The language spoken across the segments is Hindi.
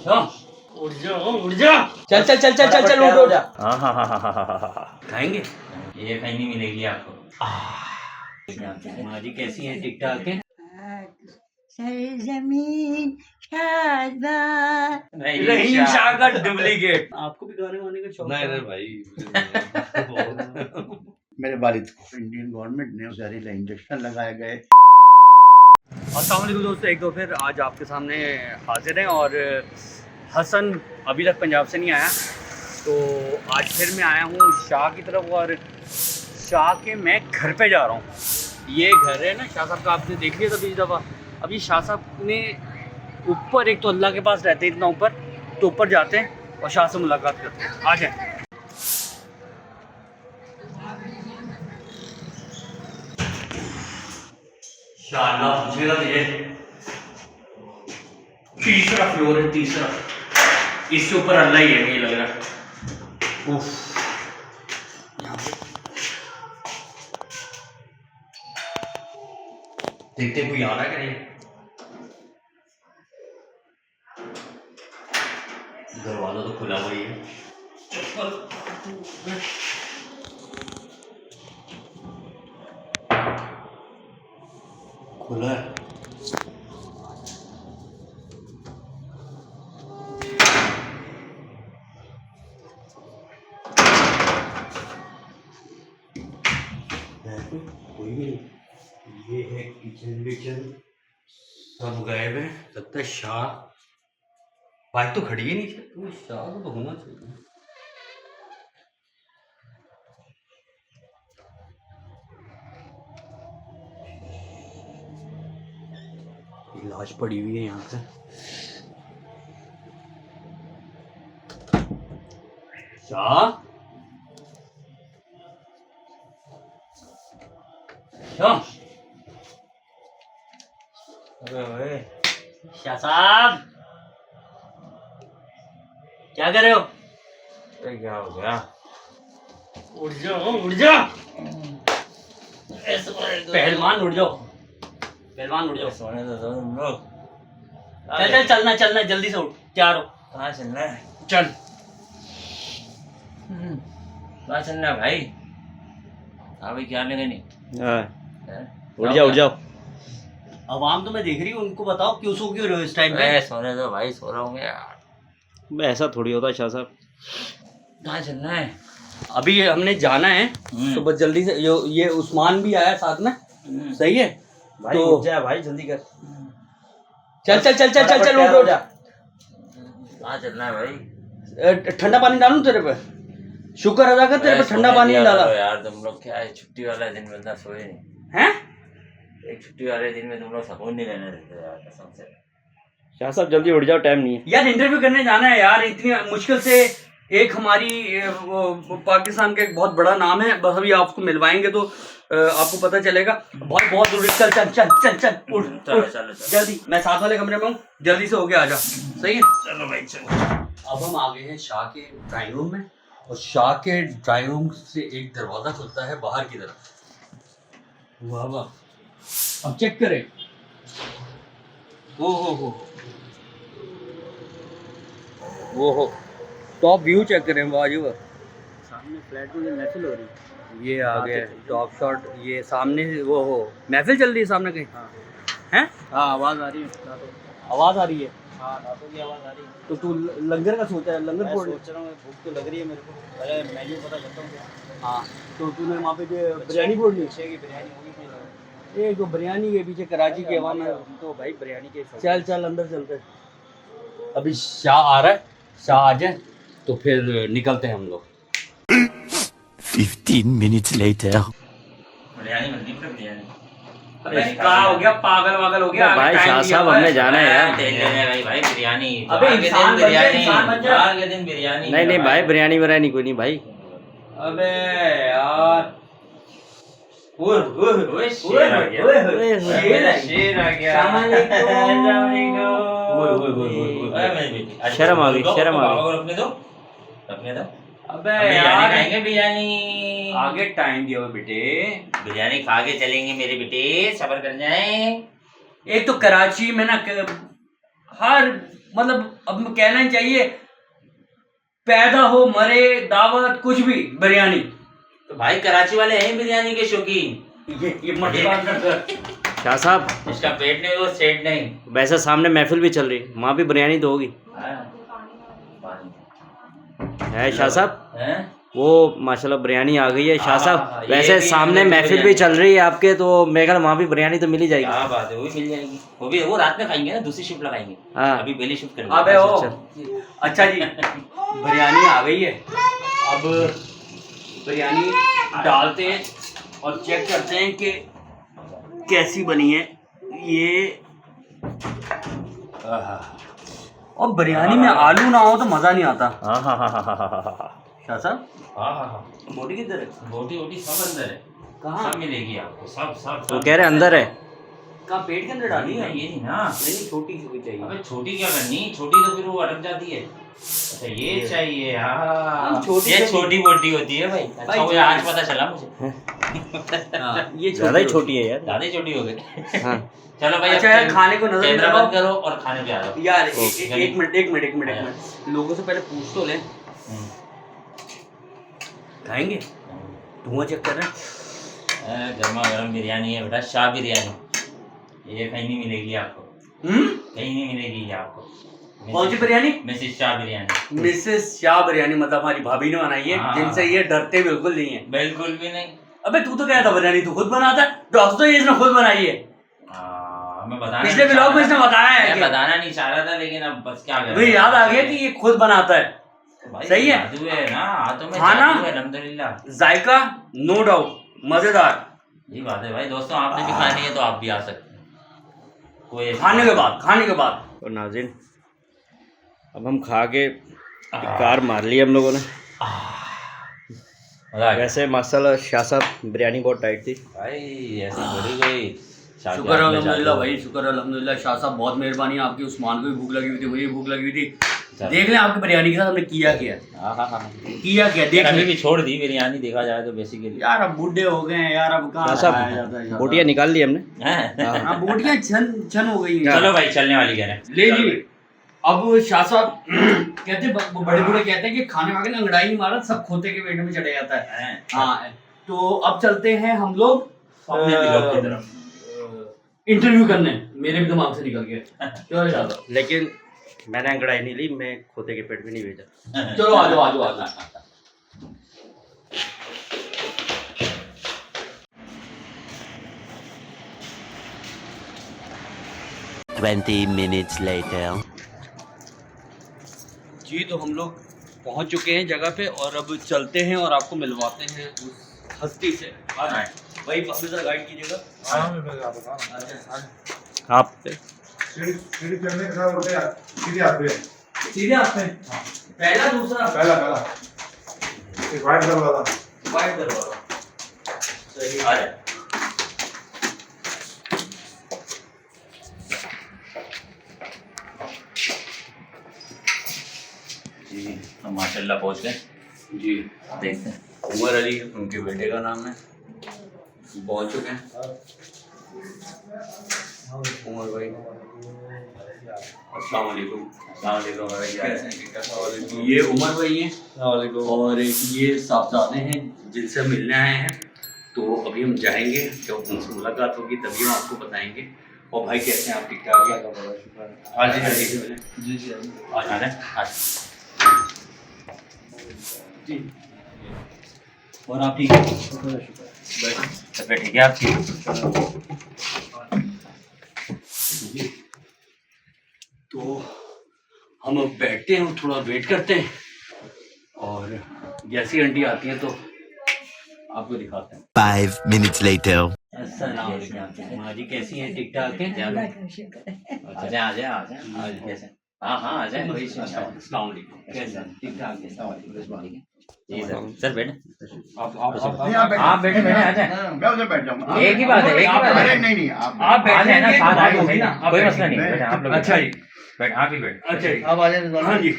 उठ जाओ उठ जाओ। चल चल चल चल चल चल उठ जा। खाएंगे? ये कहीं नहीं मिलेगी आपको। माँ जी कैसी हैं? ठीक ठाक है? सरजमीन शादा रहीम शाह का डुप्लीकेट। आपको भी गाने वाने का शौक नहीं है? रे भाई मेरे वालिद को इंडियन गवर्नमेंट ने जहरीला इंजेक्शन लगाए गए। अस्सलाम वालेकुम दोस्तों, एक दो फिर आज आपके सामने हाजिर हैं और हसन अभी तक पंजाब से नहीं आया, तो आज फिर मैं आया हूँ शाह की तरफ और शाह के मैं घर पे जा रहा हूँ। ये घर है ना शाह साहब का, आपने देख लिया था पिछली दफ़ा। अभी शाह साहब ने ऊपर, एक तो अल्लाह के पास रहते हैं इतना ऊपर, तो ऊपर जाते हैं और शाह से मुलाकात करते हैं। आ जाए। शाह पूछेगा तुझे, तीसरा फ्लोर है, तीसरा, इससे ऊपर अल्लाह ही है मुझे लग रहा। उफ, देखते कोई आ रहा है कि नहीं। दरवाजा तो खुला हुआ ही है। खुला है। कोई नहीं। ये है किचन विचन, सब गायब है। लगता है शाह, बाइक तो खड़ी ही नहीं थी, तो शाह को तो होना चाहिए। लाश पड़ी हुई है यहाँ पे। शाह, शाह, अरे शाह साहब, क्या कर रहे हो? क्या हो गया? उठ जाओ उठ जाओ। पहलवान उठ जाओ, पहलवान उठ जाओ। सोने दो तुम लोग। चल चल चलना चलना, जल्दी से उठ, तैयार हो। कहाँ चलना है? चल। कहाँ चलना है भाई? हाँ भाई, क्या लगे नहीं? उठ जाओ उठ जाओ। आवाम तो मैं देख रही हूँ, उनको बताओ क्यों सो क्यों रहे हो इस टाइम पे? सोने दो भाई, सो रहा हूँ मैं यार। ऐसा थोड़ी होता है शाह साहब। कहाँ चलना है? अभी हमने जाना है, तो बस जल्दी से। ये उस्मान भी आया साथ में, सही है भाई तो उठ जा भाई, जल्दी कर। चल चल चल चल चल चल उठ उठ। कहाँ चलना है भाई? ठंडा पानी डालूं तेरे पे? शुक्र अदा कर, तेरे पे ठंडा पानी नहीं डाला यार। तुम लोग क्या है, छुट्टी वाला दिन बंदा सोए नहीं हैं? एक छुट्टी वाले दिन में तुम लोग सुकून नहीं लेने देते यार, कसम से। शाह साहब जल्दी उठ जाओ, टाइम नहीं है यार इंटरव्यू करने जाना है यार, इतनी मुश्किल से। एक हमारी वो पाकिस्तान का एक बहुत बड़ा नाम है, बस अभी आपको मिलवाएंगे तो आपको पता चलेगा। बहुत बहुत जरूरी। चल चल चल चल चल उठ चलो उठ, चलो चलो। जल्दी। मैं साथ वाले कमरे में हूँ, जल्दी से होके आ जा। सही है, चलो भाई चलो। अब हम आ गए हैं शाह के ड्राइंग रूम में, और शाह के ड्राइंग रूम से एक दरवाजा खुलता है बाहर की तरफ। वाह वाह, अब चेक करें। हो टॉप व्यू चेक करें, वाह। सामने फ्लैट में महफिल हो रही है। ये आ गए टॉप शॉट, ये सामने वो हो महफिल चल रही है सामने कहीं। हैं? हाँ आवाज़ आ रही है। आवाज आ रही है? हाँ रातों की आवाज़ आ रही है। तो तू लंगर का सोचा है? लंगर मैं फोड़। सोच रहा हूँ, भूख तो लग रही है मेरे को, पहले मेन्यू पता करता हूँ। हाँ, तो तूने वहाँ पे जो बिरयानी फोड़नी? पीछे की बिरयानी होगी नहीं? एक तो बिरयानी के पीछे कराची के हवा में। तो भाई बिरयानी के चल चल अंदर चलते। अभी शाह आ रहा है, शाह आ जाए तो फिर निकलते हैं हम लोग। 15 minutes later. बिरयानी बनती है बिरयानी। अबे क्या हो गया, पागल वागल हो गया? भाई शाह साहब हमने जाना है यार। तेल लेने भाई, भाई बिरयानी। अबे त्योहार के इंसान दिन बन जा, बिरयानी, इंसान बन जा। त्योहार के दिन बिरयानी। नहीं नहीं भाई, बिरयानी बिरयानी कोई नहीं भाई। अबे यार, ओए शेर आ गया। शेर आ गया। शर्म आ गई, शर्म आ गई। बाबा को रखने दो, रखने दो। अबे बिरयानी यार, खाएंगे बिरयानी। आगे टाइम दिया बेटे। बिरयानी खा के चलेंगे मेरे बेटे, सब्र कर जाए। एक तो कराची में ना हर मतलब अब कहना ही चाहिए, पैदा हो मरे दावत कुछ भी बिरयानी। तो भाई कराची वाले हैं बिरयानी के शौकीन। ये मत शाह साहब, इसका पेट नहीं वो सेट नहीं। वैसे सामने महफिल भी चल रही, वहाँ भी बिरयानी तो होगी है शाह साहब? हैं? वो माशाल्लाह बिरयानी आ गई है शाह हाँ, साहब। ये वैसे भी सामने है, महफिल भी बिरयानी। चल रही है आपके, तो मेरे ख्याल वहाँ भी बिरयानी तो मिल ही जाएगी। क्या बात है, वो भी मिल जाएगी। वो रात में खाएंगे ना, दूसरी शिफ्ट लगाएंगे। हाँ। अभी पहली शिफ्ट करेंगे। अबे ओ अच्छा। अच्छा जी, बिरयानी आ गई है। अब बिरयानी डालते हैं और चेक करते हैं कि कैसी बनी है ये। और बिरयानी में आलू ना हो तो मज़ा नहीं आता। हाँ हाँ हाँ हाँ हाँ हाँ हाँ। शाह साहब, हाँ मोटी किधर है? बोटी वोटी सब अंदर है। कहाँ? सब मिलेगी आपको, सब सब वो कह रहे अंदर है। कहाँ पेट के अंदर डाली है? ये नहीं ना। नहीं, छोटी सी चाहिए। अबे छोटी क्या करनी, छोटी तो फिर वो अटक जाती है। अच्छा ये चाहिए। हाँ छोटी ये छोटी। छोटी बोटी होती है भाई। अच्छा भाई, मुझे आज पता चला मुझे। ये ज़्यादा ही छोटी है यार। ज्यादा ही छोटी हो गई। हाँ। चलो भाई अच्छा यार, खाने को नजर कैमरा लगाओ। बंद करो और खाने पे आ जाओ। यार ओके। एक मिनट लोगों से पहले पूछ तो लें। खाएंगे? धुआं चेक कर रहे हैं। गर्मा गर्म बिरयानी है बेटा, शाह बिरयानी। ये कहीं नहीं मिलेगी आपको, कहीं नहीं मिलेगी ये आपको। कौन सी बिरयानी? मिसेस शाह बिरयानी। मिसेस शाह बिरयानी, मतलब हमारी भाभी ने बनाई है, हाँ। जिनसे ये डरते बिल्कुल नहीं है। बिल्कुल भी नहीं। अबे तू तो कहता बिरयानी तू खुद बनाता है, डॉक्टर तो ये इसने खुद बनाई है। मैं बताना पिछले नहीं ब्लॉग चाह में रहा इसने था। बताया है मैं कि बताना नहीं चाह रहा था, लेकिन अब बस क्या करें। मुझे याद आ गया कि ये खुद बनाता है। भाई सही है। जादू है ना, हाथों में खाना? जादू है अल्हम्दुलिल्लाह। जायका नो डाउट मजेदार। यही बात है भाई। दोस्तों आपने भी खानी है तो आप भी आ सकते हैं। कोई ऐसी खाने के बात बाद और नाज़रीन, अब हम खा के कार मार ली हम लोगों ने। मजा आ गया। वैसे माशाल्लाह शाह साहब बिरयानी बहुत टाइट थी। भाई ऐसी थोड़ी कोई शादी शुक्र में अल्हम्दुलिल्लाह जादू। भाई, शुक्र अल्हम्दुलिल्लाह। शाह साहब बहुत मेहरबानी आपकी। उस्मान को भी भूख लगी हुई थी, मुझे भी भूख लगी हुई थी। चलो। देख लें आपकी बिरयानी के साथ हमने किया क्या हाँ। किया क्या देख अभी लें। भी छोड़ दी बिरयानी, देखा जाए तो बेसिकली। यार अब बूढ़े हो गए हैं यार, अब कहाँ शाह खाया जाता है साहब बोटियाँ निकाल ली हमने। हाँ, बोटियाँ छन हो गई हैं। चलो भाई चलने वाली कह रहे हैं। ले जी। अब शाह साहब कहते बड़े बूढ़े कहते हैं कि खाने वाले ने अंगड़ाई नहीं मारा, सब खोते के पेट में चढ़े जाता है। हाँ, तो अब चलते हैं हम लोग अपने ब्लॉग की तरफ। इंटरव्यू करने। मेरे भी दिमाग से निकल गया। चलो शाह साहब, लेकिन मैंने अंगड़ाई नहीं ली, मैं खोते के पेट में नहीं भेजा। चलो आ जाओ। 20 minutes later. जी, तो हम लोग पहुंच चुके हैं जगह पे और अब चलते हैं और आपको मिलवाते हैं उस हस्ती से। भाई वापस जरा गाइड कीजिएगा। आप सीधे आप पे पहला दूसरा वाइट दरवाजा सही आ जाए। जी हम माशाल्लाह पहुंच गए। जी, देखते हैं। उमर अली उनके बेटे का नाम है। पहुंच चुके हैं उमर भाई। अस्सलाम वालेकुम। कैसे हैं? ये उमर भाई हैं और ये साहबजादे हैं जिनसे हम मिलने आए हैं। तो अभी हम जाएंगे, जब उनसे मुलाकात होगी तभी हम आपको बताएंगे। और भाई कैसे हैं आप? ठीक ठाक हैं? आज जी आज आ जाए। जी। और आप ठीक हैं? तबीयत ठीक है आपकी? जी। तो हम अब बैठते हैं, थोड़ा वेट करते हैं और जैसी आंटी आती हैं तो आपको दिखाते हैं। 5 minutes later. माँ जी कैसी हैं? ठीक ठाक हैं? आ जाए कैसे? हाँ आ जाए। कोई इशू नहीं है। अस्सलाम वालेकुम। कैसे हैं? ठीक ठाक हैं? जी सर बैठे। आप बैठे आ जाए। मैं उधर बैठ जाऊंगा। एक ही बात है, एक ही बात है। अरे नहीं आप आप बैठ जाए ना, साथ आ आगे होगी ना। आप कोई बैठ मसला नहीं। मैं- बैठे आप लोग। अच्छा जी। बैठ आप ही बैठ। अच्छा जी। आप आ जाए। हाँ जी,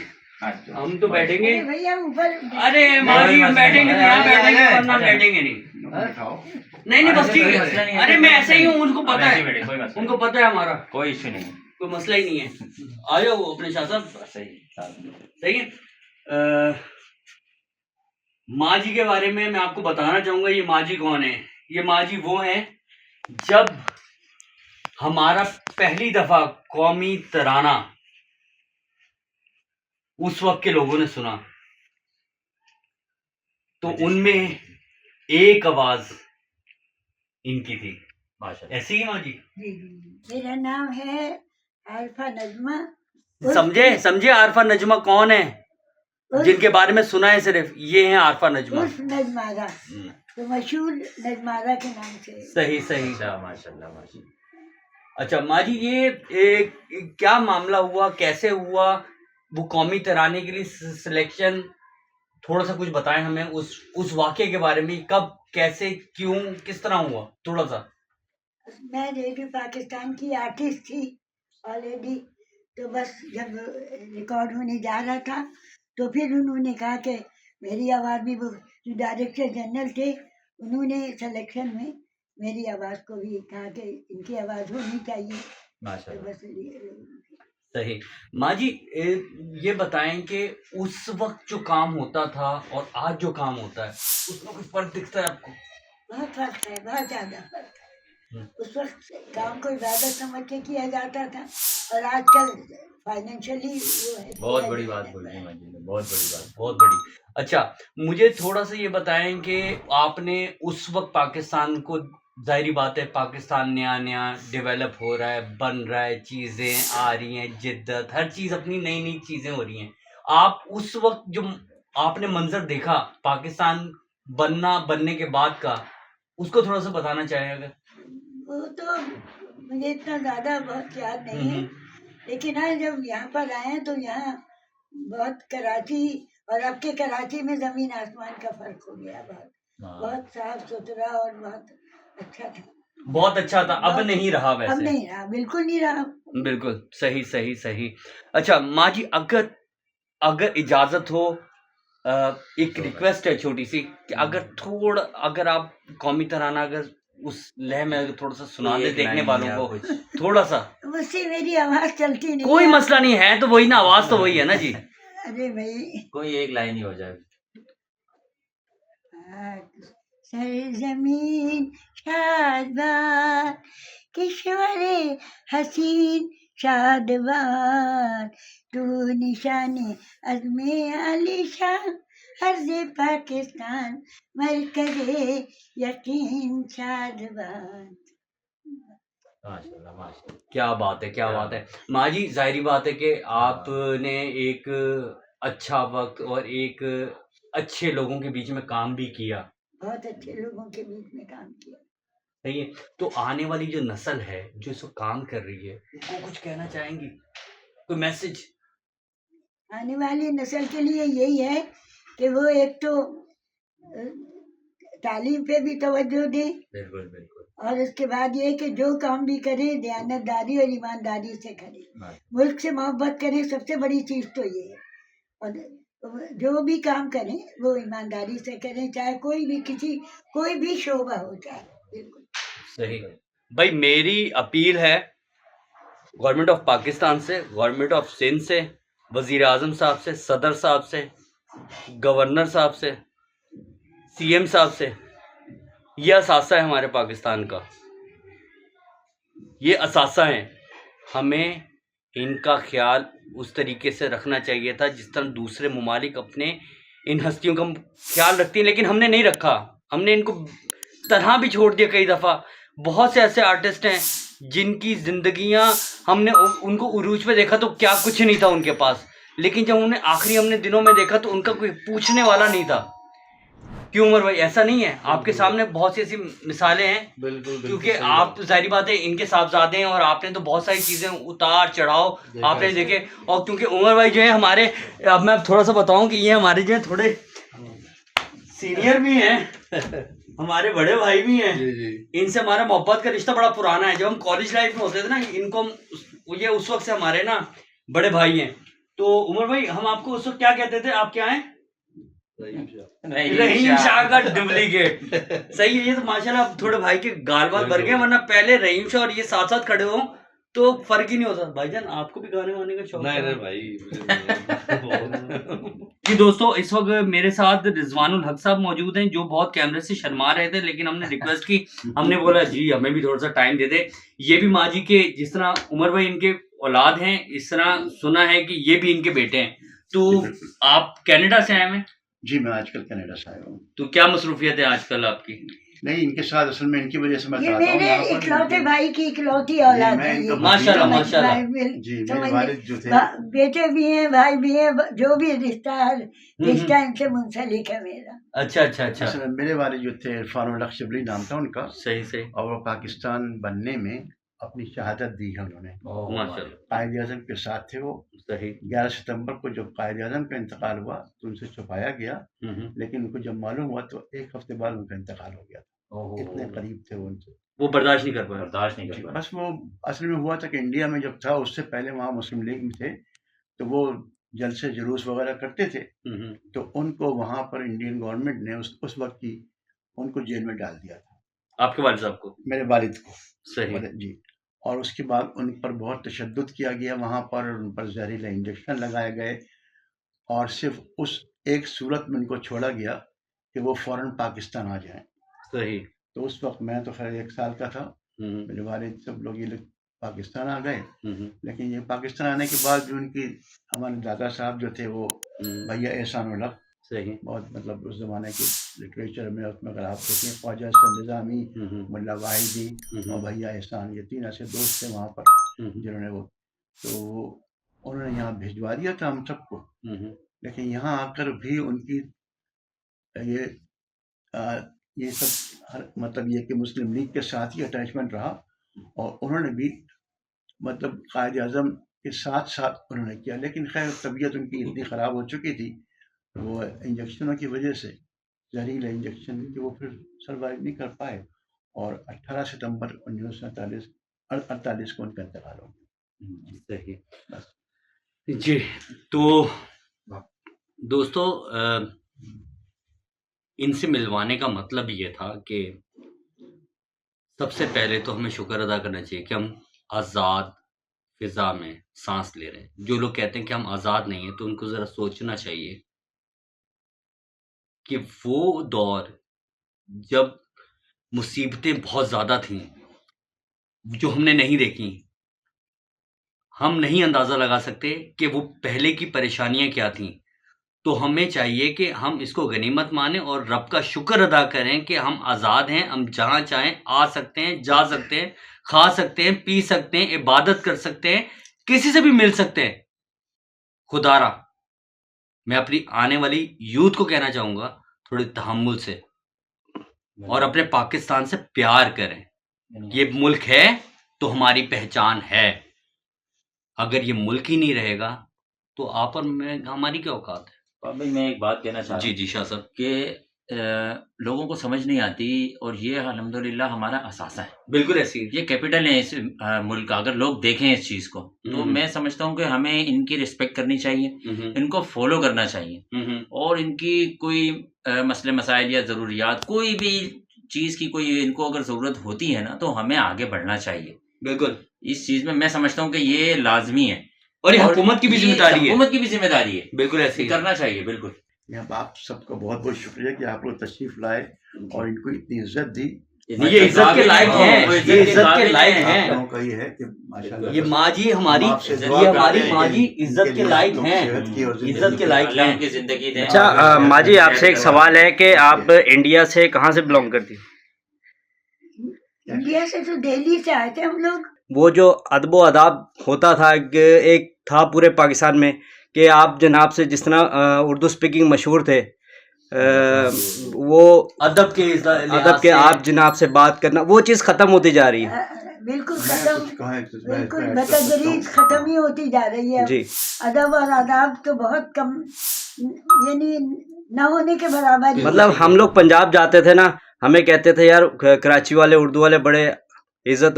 अच्छा। हम तो बैठेंगे। भैया ऊपर अरे माँ जी हम बैठेंगे तो यहाँ बैठेंगे वरना बैठेंगे नहीं। बैठाओ। नहीं बस ठीक कोई मसला नहीं है। है। अरे मैं ऐसे ही हूँ, उनको आप पता ऐसे है, ही बैठे, कोई मसला उनको पता है हमारा। कोई इशू नहीं है। कोई मसला ही नहीं है। आ जाओ अपने शाह साहब। सही है। माँ जी के बारे में मैं आपको बताना चाहूंगा, ये माँ जी कौन है। ये माँ जी वो हैं जब हमारा पहली दफा कौमी तराना उस वक्त के लोगों ने सुना तो उनमें एक आवाज इनकी थी। माशाल्लाह। ऐसी ही माँ जी। जी जी। मेरा नाम है आरफा नजमा। समझे आरफा नजमा कौन है, जिनके बारे में सुना है सिर्फ, ये हैं आरफा नजमा। उर्फ नजमारा, तो मशहूर नजमारा के नाम से। सही सही। अच्छा माशाल्लाह माशाल्लाह। अच्छा माँ जी, ये क्या मामला हुआ, कैसे हुआ वो कौमी तराने के लिए सिलेक्शन? थोड़ा सा कुछ बताएं हमें उस वाक़े के बारे में, कब, कैसे, क्यों, किस तरह हुआ, थोड़ा सा। मैं रेडियो पाकिस्तान की आर्टिस्ट थी ऑलरेडी, तो बस जब रिकॉर्ड होने जा रहा था तो फिर उन्होंने कहा कि मेरी आवाज़ भी, वो जो डायरेक्टर जनरल थे उन्होंने सिलेक्शन में मेरी आवाज़ को भी कहा कि इनकी आवाज़ होनी चाहिए। तो माशाल्लाह। बस सही। माँ जी ये बताएं कि उस वक्त जो काम होता था और आज जो काम होता है उसमें कुछ फर्क दिखता है आपको? बहुत फर्क है, बहुत ज़्यादा फर्क है। उस वक्त काम को इबादत समझ के किया जाता था और आजकल फाइनेंशियली वो है। बहुत बड़ी बात बोली माँ जी ने, बहुत बड़ी बात। बहुत बड़ी। अच्छा मुझे थोड़ा सा ये बताएं कि आपने उस वक्त पाकिस्तान को, जाहिर बात है पाकिस्तान नया नया डेवलप हो रहा है, बन रहा है, चीज़ें आ रही हैं, जिद्दत, हर चीज़ अपनी नई नई चीज़ें हो रही हैं। आप उस वक्त जो आपने मंजर देखा पाकिस्तान बनने के बाद का, उसको थोड़ा सा बताना चाहें अगर। वो तो मुझे इतना ज़्यादा बहुत याद नहीं है, लेकिन हाँ जब यहाँ पर आए तो यहाँ बहुत कराची और अब के कराची में ज़मीन आसमान का फर्क हो गया। बहुत साफ सुथरा और बहुत अच्छा था। बहुत अच्छा था। अब नहीं रहा वैसे। अब नहीं रहा, बिल्कुल नहीं रहा। बिल्कुल सही सही सही। अच्छा माँ जी, अगर इजाजत हो, एक रिक्वेस्ट है छोटी सी कि अगर आप कौमी तराना अगर उस लय में अगर थोड़ा सा सुना दे देखने वालों को, थोड़ा सा। मुझसे मेरी आवाज चलती नहीं। कोई मसला नहीं है, तो वही ना, आवाज तो वही है ना जी। अरे भाई कोई एक लाइन ही हो जाए। सरजमीन शादबार, किश्वरे हसीन शादबार, तू निशाने अज़्मे आलिशान, अर्ज़े पाकिस्तान मरकज़े यकीन शादबार। माशाल्लाह माशाल्लाह। क्या बात है, क्या बात है माँ जी। जाहिर बात है कि आपने एक अच्छा वक्त और एक अच्छे लोगों के बीच में काम भी किया। बहुत अच्छे लोगों के बीच में काम किया। सही है। तो आने वाली जो नस्ल है जो इसको काम कर रही है, वो कुछ कहना चाहेंगी, कोई मैसेज? आने वाली नस्ल के लिए यही है कि वो एक तो तालीम पे भी तवज्जो दें, बिल्कुल बिल्कुल। और उसके बाद ये कि जो काम भी करें दयानतदारी और ईमानदारी से करें, मुल्क से मोहब्बत करें, सबसे बड़ी चीज़ तो ये है। और जो भी काम करें वो ईमानदारी से करें, चाहे कोई भी शोबा हो चाहे। बिल्कुल सही भाई। मेरी अपील है गवर्नमेंट ऑफ पाकिस्तान से, गवर्नमेंट ऑफ सिंध से, वज़ीर आज़म साहब से, सदर साहब से, गवर्नर साहब से, सीएम साहब से, ये असासा है हमारे पाकिस्तान का, ये असासा है। हमें इनका ख्याल उस तरीके से रखना चाहिए था जिस तरह दूसरे ममालिक अपने इन हस्तियों का ख्याल रखती हैं, लेकिन हमने नहीं रखा। हमने इनको तरह भी छोड़ दिया कई दफ़ा। बहुत से ऐसे आर्टिस्ट हैं जिनकी ज़िंदगियां हमने उनको उरूज पे देखा तो क्या कुछ नहीं था उनके पास, लेकिन जब उन्हें आखिरी हमने दिनों में देखा तो उनका कोई पूछने वाला नहीं था। क्यों उमर भाई, ऐसा नहीं है? आपके सामने बहुत सी ऐसी मिसालें हैं। बिल्कुल क्योंकि आप जाहिर बात है इनके साहबजादे हैं और आपने तो बहुत सारी चीज़ें उतार चढ़ाव आपने देखे। और क्योंकि उमर भाई जो है हमारे, अब मैं थोड़ा सा बताऊं कि ये हमारे जो है थोड़े सीनियर भी हैं, हमारे बड़े भाई भी हैं। इनसे हमारा मोहब्बत का रिश्ता बड़ा पुराना है। जब हम कॉलेज लाइफ में होते थे ना, इनको ये उस वक्त से हमारे ना बड़े भाई हैं। तो उमर भाई हम आपको उस वक्त क्या कहते थे? आप क्या हैं? रहीम शाह का डुप्लीकेट। सही है। ये तो माशाल्लाह थोड़े भाई के गाल बाल भर गए, वरना पहले रहीम शाह और ये साथ साथ खड़े हो तो फर्क ही नहीं होता भाईजान, आपको भी गाने वाने का शौक है? नहीं भाई जी दोस्तों, इस वक्त मेरे साथ रिजवानुल हक साहब मौजूद हैं जो बहुत कैमरे से शर्मा रहे थे, लेकिन हमने रिक्वेस्ट की, हमने बोला जी हमें भी थोड़ा सा टाइम दे दे। ये भी माँ जी के, जिस तरह उमर भाई इनके औलाद हैं, इस तरह सुना है कि ये भी इनके बेटे हैं। तो आप कनाडा से आए हैं? जी मैं आजकल कनाडा से आया हूँ। तो क्या मसरूफियत है आजकल आपकी? नहीं, इनके साथ असल में इनकी वजह से मैं ये आता हूँ मेरे यहाँ पर। इकलौते भाई की इकलौती औलाद मैं है इनका ये। माशाल्लाह, समझ- माशाल्लाह। भाई- जी मेरे समझ वालिद गए। जो थे, बेटे भी हैं, भाई भी हैं, जो भी रिश्ता इनसे मुंसलिक है मेरा। अच्छा अच्छा अच्छा, असल में मेरे वालिद जो थे इरफान उल हक शिबली नाम था उनका, सही सही, और वो पाकिस्तान बनने में अपनी शहादत दी है उन्होंने। माशाल्लाह, कायद आज़म के साथ थे वो। सही। 11 सितंबर को जब कायद आज़म का इंतकाल हुआ तो उनसे छुपाया गया, लेकिन उनको जब मालूम हुआ तो एक हफ्ते बाद उनका इंतकाल हो गया था। इतने करीब थे वो उनसे। वो बर्दाश्त नहीं कर पाया। बर्दाश्त नहीं कर जी, पाए। बस वो असल में हुआ था कि इंडिया में जब था उससे पहले वहाँ मुस्लिम लीग में थे, तो वो जलसे जुलूस वगैरह करते थे, तो उनको वहाँ पर इंडियन गवर्नमेंट ने उस वक्त की उनको जेल में डाल दिया था। आपके वालिद साहब को? मेरे वालिद को। सही। जी, और उसके बाद उन पर बहुत तशद्दुद किया गया वहाँ पर, उन पर जहरीले इंजेक्शन लगाए गए, और सिर्फ उस एक सूरत में उनको छोड़ा गया कि वो फ़ौरन पाकिस्तान आ जाएं। सही। तो उस वक्त मैं तो खैर 1 साल का था, मेरे वालिद सब लोग ये लोग पाकिस्तान आ गए, लेकिन ये पाकिस्तान आने के बाद भी उनकी, हमारे दादा साहब जो थे वो भैया एहसान उल हक, सही। बहुत मतलब उस ज़माने के लिटरेचर में उसमें अगर आप देखें, ख्वाजा हसन निज़ामी, मुल्ला वाहिदी और भैया एहसान, ये 3 ऐसे दोस्त थे वहाँ पर जिन्होंने वो, तो उन्होंने यहाँ भिजवा दिया था हम सबको। लेकिन यहाँ आकर भी उनकी ये सब मतलब ये कि मुस्लिम लीग के साथ ही अटैचमेंट रहा, और उन्होंने भी मतलब कायद आज़म के साथ साथ उन्होंने किया, लेकिन खैर तबीयत उनकी इतनी ख़राब हो चुकी थी वो इंजेक्शनों की वजह से, जहरीले इंजेक्शन कि वो फिर सर्वाइव नहीं कर पाए, और 18 सितंबर 1948 को उनका इंतकाल हो गया। सही। जी, तो दोस्तों इनसे मिलवाने का मतलब ये था कि सबसे पहले तो हमें शुक्र अदा करना चाहिए कि हम आज़ाद फिज़ा में सांस ले रहे हैं। जो लोग कहते हैं कि हम आज़ाद नहीं हैं, तो उनको ज़रा सोचना चाहिए कि वो दौर जब मुसीबतें बहुत ज़्यादा थीं, जो हमने नहीं देखी, हम नहीं अंदाज़ा लगा सकते कि वो पहले की परेशानियां क्या थीं। तो हमें चाहिए कि हम इसको गनीमत मानें और रब का शुक्र अदा करें कि हम आज़ाद हैं, हम जहाँ चाहें आ सकते हैं, जा सकते हैं, खा सकते हैं, पी सकते हैं, इबादत कर सकते हैं, किसी से भी मिल सकते हैं। खुदारा मैं अपनी आने वाली यूथ को कहना चाहूँगा, थोड़ी तहम्मुल से और अपने पाकिस्तान से प्यार करें। ये मुल्क है तो हमारी पहचान है। अगर ये मुल्क ही नहीं रहेगा तो आप और मैं, हमारी क्या औकात है? भाई मैं एक बात कहना चाह रहा जी हूँ जी शाह साहब। कि लोगों को समझ नहीं आती, और ये अल्हम्दुलिल्लाह हमारा असासा है, बिल्कुल ऐसी ये कैपिटल है इस मुल्क का। अगर लोग देखें इस चीज़ को, तो मैं समझता हूँ कि हमें इनकी रिस्पेक्ट करनी चाहिए, इनको फॉलो करना चाहिए, और इनकी कोई मसले मसाइल या ज़रूरियात, कोई भी चीज़ की कोई इनको अगर ज़रूरत होती है ना, तो हमें आगे बढ़ना चाहिए। बिल्कुल इस चीज़ में मैं समझता हूँ कि ये लाजमी है, और ये हुकूमत की भी जिम्मेदारी है। हुकूमत की भी जिम्मेदारी है, बिल्कुल ऐसे ही करना चाहिए। बिल्कुल। यहाँ आप सबका बहुत बहुत शुक्रिया कि आप लोग तशरीफ लाए और इनको इतनी इज्जत दी। ये इज्जत के लायक हैं, ये इज्जत के लायक आप हैं। लोगों का ये है कि माशाल्लाह ये माँ जी हमारी, हम आपसे दुआ ये करते हमारी हैं माँ जी कि इज्जत इनके के लिए लायक आप लोग हैं, सेहत की और इज्जत जिंदगी के लायक अल्लाह हैं। उनकी जिंदगी दे। अच्छा माँ जी, आपसे एक सवाल है कि आप इंडिया से कहाँ से बिलोंग करती हैं? इंडिया से तो दिल्ली से आए थे हम लोग। वो जो अदब अदाब होता था कि एक था पूरे पाकिस्तान में कि आप जनाब से जिस तरह उर्दू स्पीकिंग मशहूर थे, वो अदब के आप जनाब से बात करना, वो चीज़ ख़त्म होती जा रही है। बिल्कुल मैं खत्म, कुछ कहा बिल्कुल बतदरीज खत्म ही होती जा रही है। जी। अदब और आदाब तो बहुत कम, यानी न होने के बराबर ही। मतलब हम लोग पंजाब जाते थे ना, हमें कहते थे यार कराची वाले उर्दू वाले बड़े इज्जत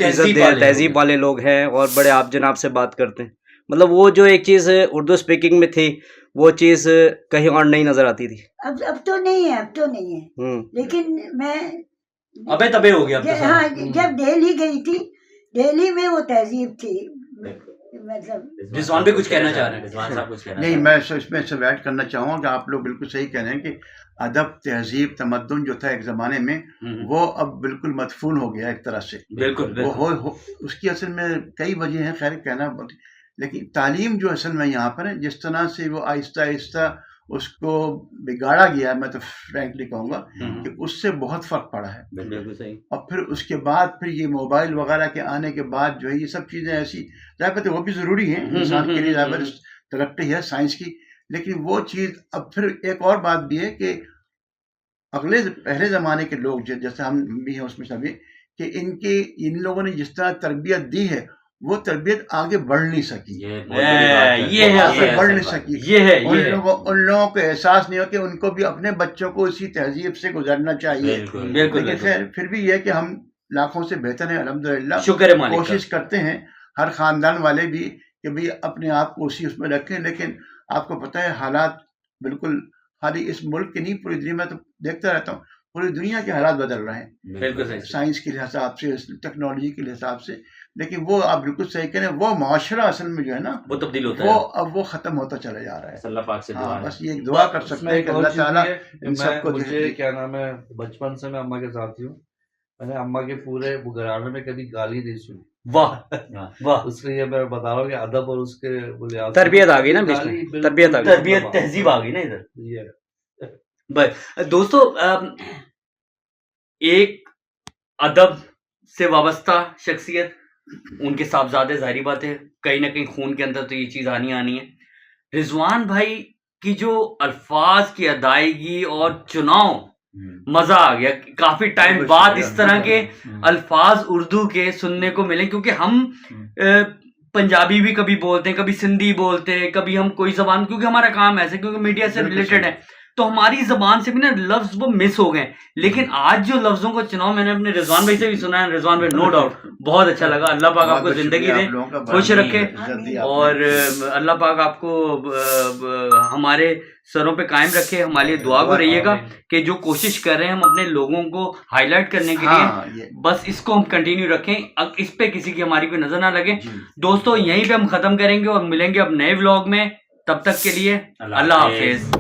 तहजीब वाले लोग हैं और बड़े आप जनाब से बात करते हैं। मतलब वो जो एक चीज़ उर्दू स्पीकिंग में थी, वो चीज़ कहीं और नहीं नजर आती थी। अब तो नहीं है, अब तो नहीं है। लेकिन मैं अबे तबे हो गया अब तो हाँ, जब दिल्ली गई थी दिल्ली में वो तहजीब थी, मतलब रिजवान भी कुछ कहना चाह रहे हैं। रिजवान साहब कुछ कहना नहीं, चाह मैं इसमें सब ऐड करना चाहूँगा कि आप लोग बिल्कुल सही कह रहे हैं कि अदब, तहजीब, तमद्दुन जो था एक ज़माने में, वो अब बिल्कुल मदफून हो गया एक तरह से। बिल्कुल वो हो उसकी असल में कई वजह हैं, खैर कहना लेकिन तालीम जो असल में यहाँ पर है, जिस तरह से वो आहिस्ता आहिस्ता उसको बिगाड़ा गया है, मैं तो फ्रैंकली कहूँगा कि उससे बहुत फ़र्क पड़ा है। बिल्कुल सही। और फिर उसके बाद फिर ये मोबाइल वगैरह के आने के बाद जो है ये सब चीज़ें ऐसी, ज़ाहिर बात है वो भी ज़रूरी हैं इंसान के लिए, ज़ाहिर तरक्की है साइंस की, लेकिन वो चीज़ अब फिर एक और बात भी है कि पहले ज़माने के लोग जैसे हम भी हैं उसमें सभी, कि इन लोगों ने जिस तरह तरबियत दी है वो तरबियत आगे बढ़ नहीं सकी, ये बहुत बड़ी बात है। ये है, आगे बढ़ नहीं सकी। ये है, उन लोगों को एहसास नहीं हो कि उनको भी अपने बच्चों को इसी तहजीब से गुजरना चाहिए। बिल्कुल लेकिन खैर फिर भी ये कि हम लाखों से बेहतर हैं अल्हम्दुलिल्लाह, शुक्र है मालिक का। कोशिश करते हैं हर खानदान वाले भी कि भाई अपने आप को उसी उसमें रखें। लेकिन आपको पता है हालात बिल्कुल खाली इस मुल्क के नहीं, पूरी दुनिया में तो देखता रहता हूँ, पूरी दुनिया के हालात बदल रहे हैं बिल्कुल सही। साइंस के हिसाब से, टेक्नोलॉजी के हिसाब से। लेकिन वो आप बिल्कुल सही कह रहे हैं, वो माशरा असल में जो है ना वो तब्दील होता वो है। अब वो खत्म होता चला जा रहा है। अल्लाह पाक से दुआ हाँ, है। बस ये एक दुआ कर सकते उसमें हैं एक कि और अल्लाह चीज़ ताला भी है, इन सबको मुझे क्या नाम है, बचपन से मैं अम्मा के साथ ही हूँ। मैंने अम्मा के पूरे घराने में कभी गाली नहीं सुनी। वाह वाह, इसलिए मैं बता रहा हूँ कि अदब और उसके बुनियाद तरबियत आ गई ना बीच गाली में, बिल्कुल तरबियत आ गई। तरबियत तहजीब आ गई ना इधर। ये बस दोस्तों, एक अदब से वाबस्ता शख्सियत, उनके साहबजादे, जाहिर बात है कहीं ना कहीं खून के अंदर तो ये चीज़ आनी है। रिजवान भाई की जो अल्फाज की अदायगी और चुनाव, मजा आ गया। काफी टाइम बाद इस तरह के अल्फाज उर्दू के सुनने को मिले, क्योंकि हम पंजाबी भी कभी बोलते हैं, कभी सिंधी बोलते हैं, कभी हम कोई जबान, क्योंकि हमारा काम ऐसे, क्योंकि मीडिया से रिलेटेड है, तो हमारी जबान से भी ना लफ्ज वो मिस हो गए। लेकिन आज जो लफ्जों को चुनाव मैंने अपने रिजवान भाई से भी सुना है, रिजवान भाई नो डाउट बहुत अच्छा लगा। अल्लाह पाक आपको जिंदगी दे, खुश रखे, और अल्लाह पाक आपको हमारे सरों पे कायम रखे। हमारे लिए दुआ को रहिएगा कि जो कोशिश कर रहे हैं हम अपने लोगों को हाईलाइट करने के लिए, बस इसको हम कंटिन्यू रखें, इस पे किसी की हमारी कोई नजर ना लगे। दोस्तों यहीं पे हम खत्म करेंगे और मिलेंगे अब नए व्लॉग में। तब तक के लिए अल्लाह हाफिज।